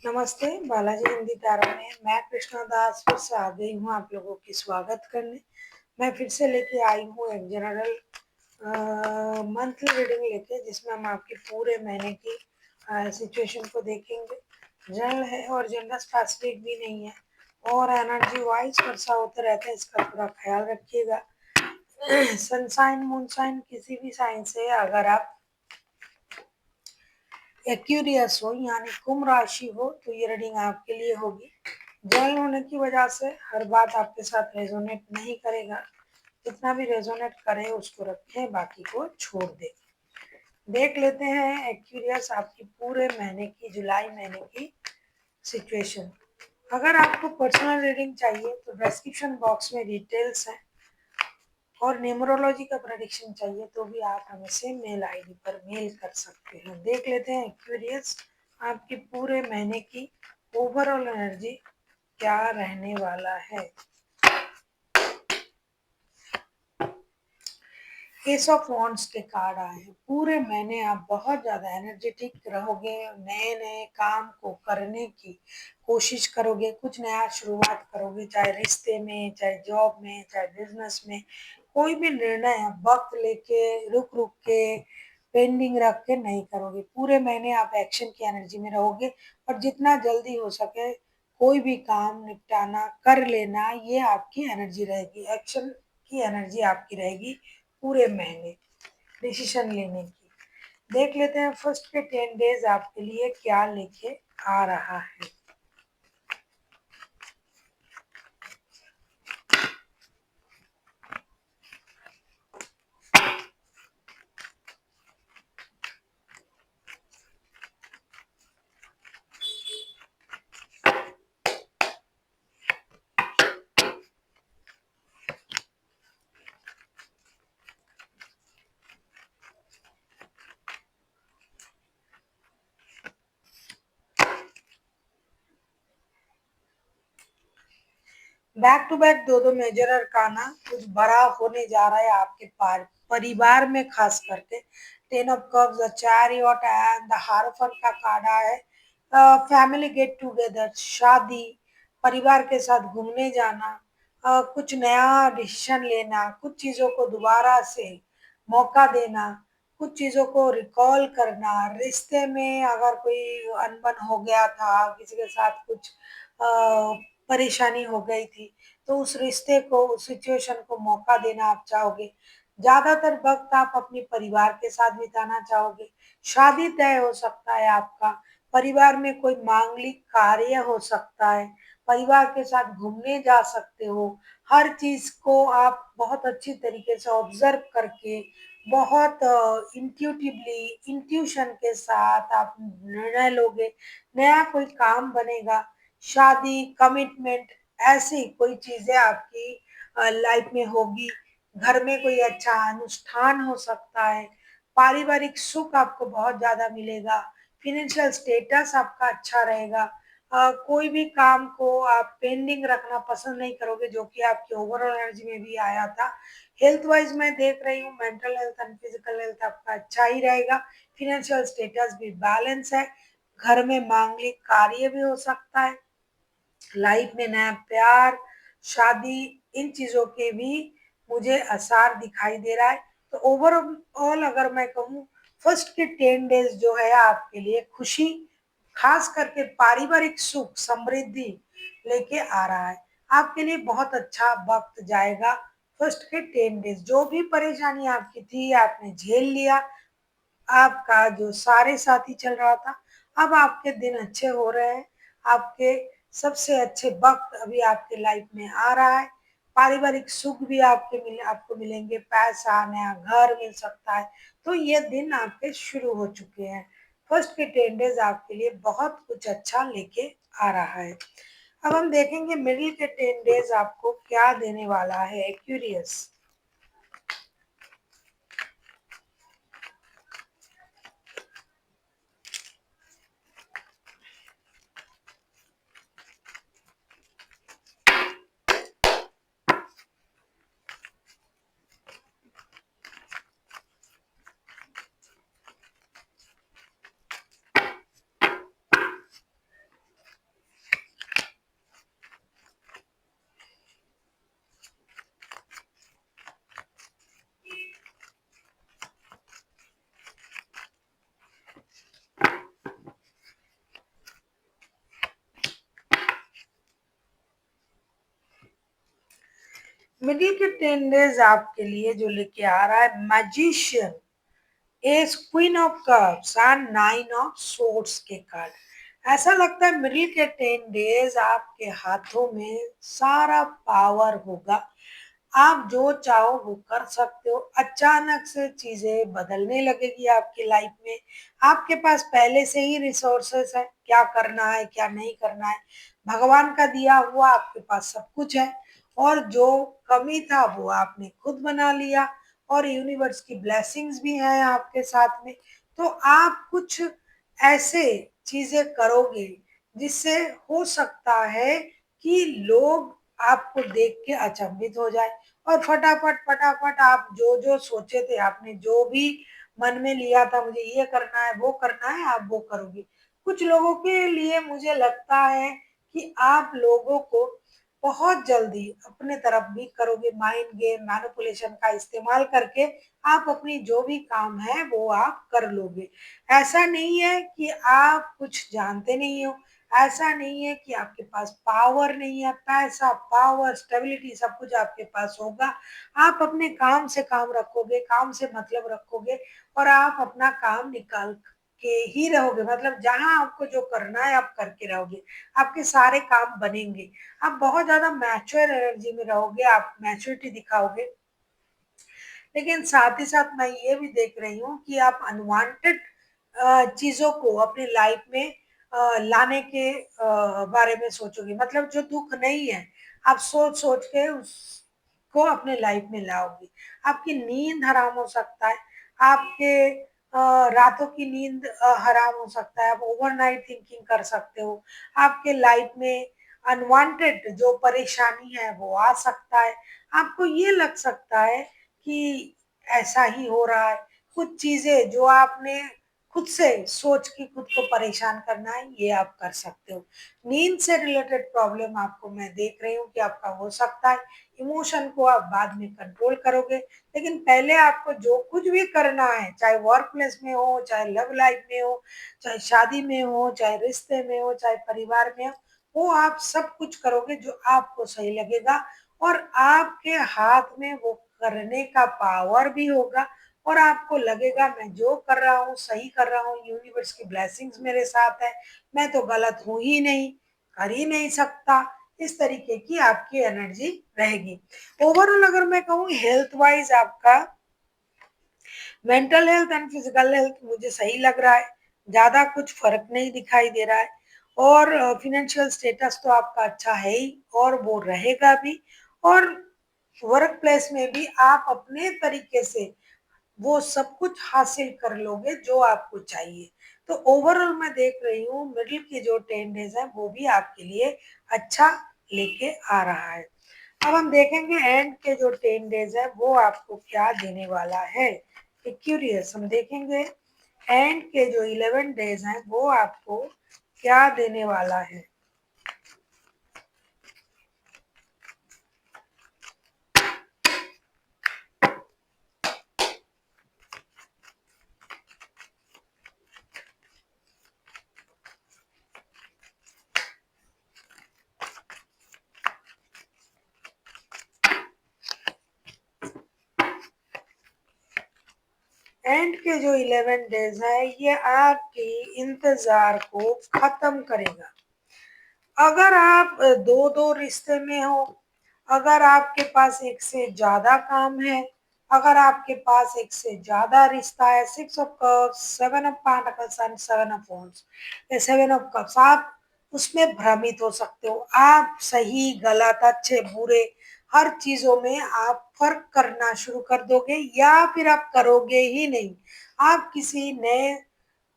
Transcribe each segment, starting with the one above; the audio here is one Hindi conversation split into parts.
नमस्ते, बालाजी हिंदी तारा में मैं कृष्णा दास फिर से आ गई हूँ आप लोगों की स्वागत करने। मैं फिर से लेके आई हूँ एक जनरल मंथली रीडिंग लेके, जिसमें हम आपके पूरे महीने की सिचुएशन को देखेंगे। जनरल है और जनरल स्पेसिफिक भी नहीं है, और एनर्जी वाइज वर्षा होते रहते हैं, इसका पूरा ख्याल रखिएगा। सनसाइन मूनसाइन किसी भी साइन से अगर आप एक्यूरियस हो यानी कुंभ राशि हो तो ये रीडिंग आपके लिए होगी। जल होने की वजह से हर बात आपके साथ रेजोनेट नहीं करेगा। जितना भी रेजोनेट करे उसको रखें, बाकी को छोड़ दें। देख लेते हैं एक्यूरियस आपकी पूरे महीने की, जुलाई महीने की सिचुएशन। अगर आपको पर्सनल रीडिंग चाहिए तो डिस्क्रिप्शन बॉक्स में डिटेल्स है, और न्यूमरोलॉजी का प्रेडिक्शन चाहिए तो भी आप हमें से मेल आईडी पर मेल कर सकते हैं। देख लेते हैं एक्यूरियस आपके पूरे महीने की ओवरऑल एनर्जी क्या रहने वाला है। एस ऑफ वॉन्ड्स के कार्ड आए हैं। पूरे महीने आप बहुत ज़्यादा एनर्जेटिक रहोगे, नए नए काम को करने की कोशिश करोगे, कुछ नया शुरुआत करोगे, चाहे रिश्ते में, चाहे जॉब में, चाहे बिजनेस में। कोई भी निर्णय वक्त लेके, रुक रुक के, पेंडिंग रख के नहीं करोगे। पूरे महीने आप एक्शन की एनर्जी में रहोगे, और जितना जल्दी हो सके कोई भी काम निपटाना, कर लेना, ये आपकी एनर्जी रहेगी। एक्शन की एनर्जी आपकी रहेगी पूरे महीने डिसीजन लेने की। देख लेते हैं फर्स्ट के 10 डेज आपके लिए क्या लेके आ रहा है। बैक टू बैक दो दो मेजर अरकाना, कुछ बड़ा होने जा रहा है आपके परिवार में, खास करके 10 of cups, the chariot and the hierophant का कार्ड है। फैमिली गेट टुगेदर, शादी, परिवार के साथ घूमने जाना, कुछ नया डिसीजन लेना, कुछ चीजों को दोबारा से मौका देना, कुछ चीजों को रिकॉल करना। रिश्ते में अगर कोई अनबन हो गया था, किसी के साथ कुछ परेशानी हो गई थी, तो उस रिश्ते को, उस सिचुएशन को मौका देना आप चाहोगे। ज्यादातर वक्त आप अपने परिवार के साथ बिताना चाहोगे। शादी तय हो सकता है आपका, परिवार में कोई मांगलिक कार्य हो सकता है, परिवार के साथ घूमने जा सकते हो। हर चीज को आप बहुत अच्छी तरीके से ऑब्जर्व करके, बहुत इंट्यूटिवली, इंट्यूशन के साथ आप निर्णय लोगे। नया कोई काम बनेगा, शादी, कमिटमेंट, ऐसी कोई चीजें आपकी लाइफ में होगी। घर में कोई अच्छा अनुष्ठान हो सकता है। पारिवारिक सुख आपको बहुत ज्यादा मिलेगा। फिनेंशियल स्टेटस आपका अच्छा रहेगा। कोई भी काम को आप पेंडिंग रखना पसंद नहीं करोगे, जो कि आपकी ओवरऑल एनर्जी में भी आया था। हेल्थ वाइज मैं देख रही हूँ mental health and physical health आपका अच्छा ही रहेगा। फिनेंशियल स्टेटस भी बैलेंस है। घर में मांगलिक कार्य भी हो सकता है। लाइफ में नया प्यार, शादी, इन चीजों के भी मुझे आसार दिखाई दे रहा है। तो ओवरऑल अगर मैं कहूँ, फर्स्ट के 10 डेज जो है आपके लिए खुशी, खास करके पारिवारिक सुख, समृद्धि लेके आ रहा है। आपके लिए बहुत अच्छा वक्त जाएगा। फर्स्ट के 10 डेज जो भी परेशानी आपकी थी आपने झेल लिया। आपका जो सारे साथी चल रहा था, अब आपके दिन अच्छे हो रहे हैं। आपके सबसे अच्छे वक्त अभी आपके लाइफ में आ रहा है। पारिवारिक सुख भी आपको मिलेंगे, पैसा, नया घर मिल सकता है। तो ये दिन आपके शुरू हो चुके हैं। फर्स्ट के 10 डेज आपके लिए बहुत कुछ अच्छा लेके आ रहा है। अब हम देखेंगे मिडिल के 10 डेज आपको क्या देने वाला है एक्यूरियस। मिडिल के 10 डेज आपके लिए जो लेके आ रहा है magician, S queen of cups and nine of swords के कार्ड। ऐसा लगता है मिडिल के 10 डेज आपके हाथों में सारा पावर होगा, आप जो चाहो वो कर सकते हो। अचानक से चीजें बदलने लगेगी आपकी लाइफ में। आपके पास पहले से ही रिसोर्सेस है, क्या करना है क्या नहीं करना है, भगवान का दिया हुआ आपके पास सब कुछ है। और जो कमी था वो आपने खुद बना लिया, और यूनिवर्स की ब्लेसिंग्स भी हैं आपके साथ में। तो आप कुछ ऐसे चीजें करोगे जिससे हो सकता है कि लोग आपको देख के अचंभित हो जाए, और फटाफट फटाफट आप जो जो सोचे थे, आपने जो भी मन में लिया था मुझे ये करना है वो करना है, आप वो करोगे। कुछ लोगों के लिए मुझे लगता है कि आप लोगों को बहुत जल्दी अपने तरफ भी करोगे, माइंड गेम मैनिपुलेशन का इस्तेमाल करके आप अपनी जो भी काम है वो आप कर लोगे। ऐसा नहीं है कि आप कुछ जानते नहीं हो, ऐसा नहीं है कि आपके पास पावर नहीं है, पैसा पावर स्टेबिलिटी सब कुछ आपके पास होगा। आप अपने काम से काम रखोगे, काम से मतलब रखोगे, और आप अपना काम निकाल के ही रहोगे। मतलब जहां आपको जो करना है आप करके रहोगे, आपके सारे काम बनेंगे। आप बहुत ज्यादा मैच्योर एनर्जी में रहोगे, आप मैच्योरिटी दिखाओगे। लेकिन साथ ही साथ मैं ये भी देख रही हूँ कि आप अनवांटेड चीजों को अपनी लाइफ में लाने के बारे में सोचोगे। मतलब जो दुख नहीं है, आप सोच सोच के उसको अपने लाइफ में लाओगे। आपकी नींद हराम हो सकता है, आपके रातों की नींद हराम हो सकता है, आप ओवरनाइट थिंकिंग कर सकते हो। आपके लाइफ में अनवांटेड जो परेशानी है वो आ सकता है। आपको ये लग सकता है कि ऐसा ही हो रहा है। कुछ चीजें जो आपने खुद से सोच के खुद को परेशान करना है, ये आप कर सकते हो। नींद से रिलेटेड प्रॉब्लम आपको मैं देख रही हूँ कि आपका हो सकता है। इमोशन को आप बाद में कंट्रोल करोगे, लेकिन पहले आपको जो कुछ भी करना है, चाहे वर्क प्लेस में हो, चाहे लव लाइफ में हो, चाहे शादी में हो, चाहे रिश्ते में हो, चाहे परिवार में हो, वो आप सब कुछ करोगे जो आपको सही लगेगा। और आपके हाथ में वो करने का पावर भी होगा, और आपको लगेगा मैं जो कर रहा हूँ सही कर रहा हूँ, यूनिवर्स की ब्लेसिंग्स मेरे साथ है, मैं तो गलत हूँ ही नहीं, कर ही नहीं सकता। इस तरीके की आपकी एनर्जी रहेगी। ओवरऑल अगर मैं कहूँ हेल्थ वाइज आपका mental health and physical health मुझे सही लग रहा है, ज्यादा कुछ फर्क नहीं दिखाई दे रहा है। और फिनेंशियल स्टेटस तो आपका अच्छा है ही, और वो रहेगा भी। और वर्क प्लेस में भी आप अपने तरीके से वो सब कुछ हासिल कर लोगे जो आपको चाहिए। तो ओवरऑल मैं देख रही हूँ मिडिल के जो 10 डेज है वो भी आपके लिए अच्छा लेके आ रहा है। अब हम देखेंगे एंड के जो 10 डेज है वो आपको क्या देने वाला है। क्यूरियस हम देखेंगे एंड के जो 11 डेज हैं वो आपको क्या देने वाला है। एंड के जो 11 डेज है ये आपकी इंतजार को खत्म करेगा। अगर आप दो दो रिश्ते में हो, अगर आपके पास एक से ज्यादा काम है, अगर आपके पास एक से ज्यादा रिश्ता है, 6 of cups, 7 of pentacles and 7 of wands, ये 7 ऑफ कप्स, आप उसमें भ्रमित हो सकते हो। आप सही गलत अच्छे बुरे हर चीजों में आप फर्क करना शुरू कर दोगे, या फिर आप करोगे ही नहीं। आप किसी नए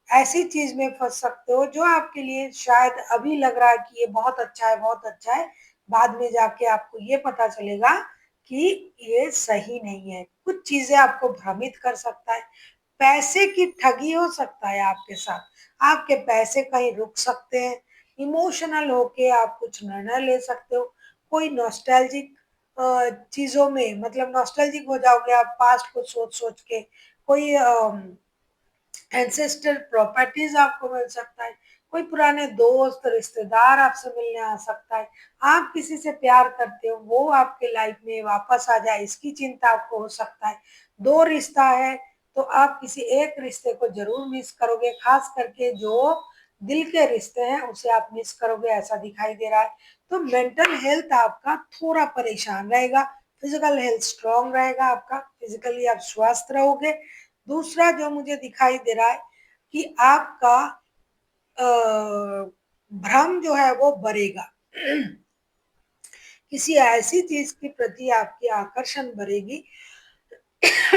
ऐसी चीज में फंस सकते हो जो आपके लिए शायद अभी लग रहा है कि ये बहुत अच्छा है बहुत अच्छा है, बाद में जाके आपको ये पता चलेगा कि ये सही नहीं है। कुछ चीजें आपको भ्रमित कर सकता है, पैसे की ठगी हो सकता है आपके साथ, आपके पैसे कहीं रुक सकते हैं, इमोशनल होके आप कुछ निर्णय ले सकते हो। कोई नॉस्टैल्जिक चीजों में मतलब नॉस्टैल्जिक हो जाओगे आप पास्ट को सोच सोच के। कोई एंसेस्ट्रल प्रॉपर्टीज आपको मिल सकता है, कोई पुराने दोस्त, रिश्तेदार आपसे मिलने आ सकता है। आप किसी से प्यार करते हो, वो आपके लाइफ में वापस आ जाए, इसकी चिंता आपको हो सकता है। 2 रिश्ता है, तो आप किसी एक रिश्ते को ज़रूर मिस करोगे, खास करके जो दिल के रिश्ते हैं, उसे आप मिस करोगे, ऐसा दिखाई दे रहा है। तो मेंटल हेल्थ आपका थोड़ा परेशान रहेगा, फिजिकल हेल्थ स्ट्रांग रहेगा आपका, फिजिकली आप स्वस्थ रहोगे। दूसरा जो मुझे दिखाई दे रहा है कि आपका अ, भ्रम जो है वो बढ़ेगा। किसी ऐसी चीज के प्रति आपकी आकर्षण बढ़ेगी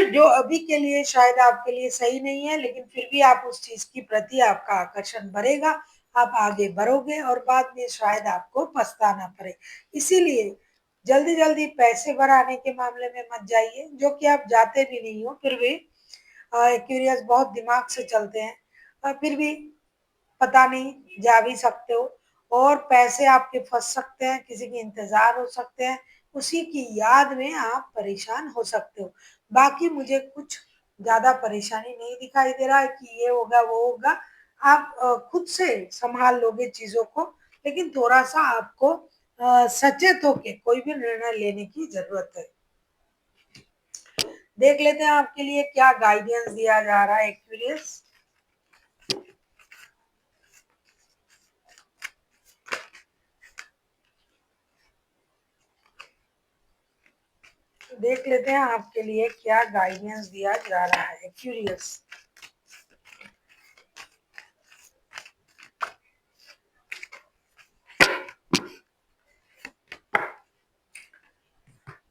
जो अभी के लिए शायद आपके लिए सही नहीं है, लेकिन फिर भी आप उस चीज की प्रति आपका आकर्षण बढ़ेगा, आप आगे बढ़ोगे और बाद में शायद आपको पछताना पड़े। इसीलिए जल्दी जल्दी पैसे बढ़ाने के मामले में मत जाइए, जो कि आप जाते भी नहीं हो, फिर भी क्यूरियस बहुत दिमाग से चलते हैं, फिर भी पता नहीं जा भी सकते हो, और पैसे आपके फंस सकते हैं, किसी के इंतजार हो सकते हैं, उसी की याद में आप परेशान हो सकते हो। बाकी मुझे कुछ ज्यादा परेशानी नहीं दिखाई दे रहा है कि ये होगा वो होगा। आप खुद से संभाल लोगे चीजों को, लेकिन थोड़ा सा आपको सचेत होके कोई भी निर्णय लेने की जरूरत है। देख लेते हैं आपके लिए क्या गाइडेंस दिया जा रहा है एक्यूरियस। देख लेते हैं आपके लिए क्या गाइडेंस दिया जा रहा है क्यूरियस।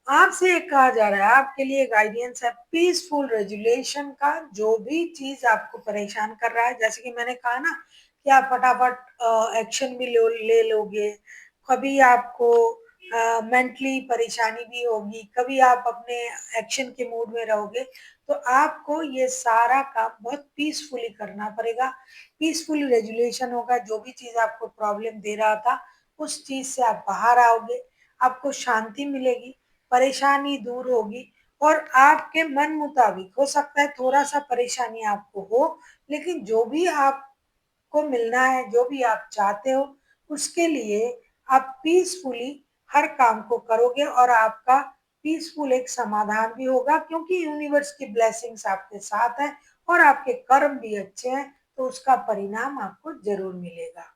आपसे एक कहा जा रहा है, आपके लिए गाइडेंस है पीसफुल रेजुलेशन का। जो भी चीज आपको परेशान कर रहा है, जैसे कि मैंने कहा ना कि आप फटाफट एक्शन भी ले लोगे, कभी आपको मेंटली परेशानी भी होगी, कभी आप अपने एक्शन के मूड में रहोगे, तो आपको ये सारा काम बहुत पीसफुली करना पड़ेगा। पीसफुल रेजुलेशन होगा, जो भी चीज आपको प्रॉब्लम दे रहा था उस चीज से आप बाहर आओगे, आपको शांति मिलेगी, परेशानी दूर होगी, और आपके मन मुताबिक हो सकता है थोड़ा सा परेशानी आपको हो, लेकिन जो भी आपको मिलना है, जो भी आप चाहते हो, उसके लिए आप पीसफुली हर काम को करोगे, और आपका पीसफुल एक समाधान भी होगा, क्योंकि यूनिवर्स की ब्लेसिंग्स आपके साथ है और आपके कर्म भी अच्छे हैं, तो उसका परिणाम आपको जरूर मिलेगा।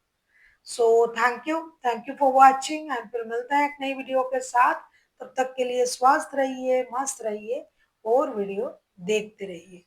So thank you for watching, and फिर मिलते हैं एक नई वीडियो के साथ। तब तक के लिए स्वस्थ रहिए, मस्त रहिए और वीडियो देखते रहिए।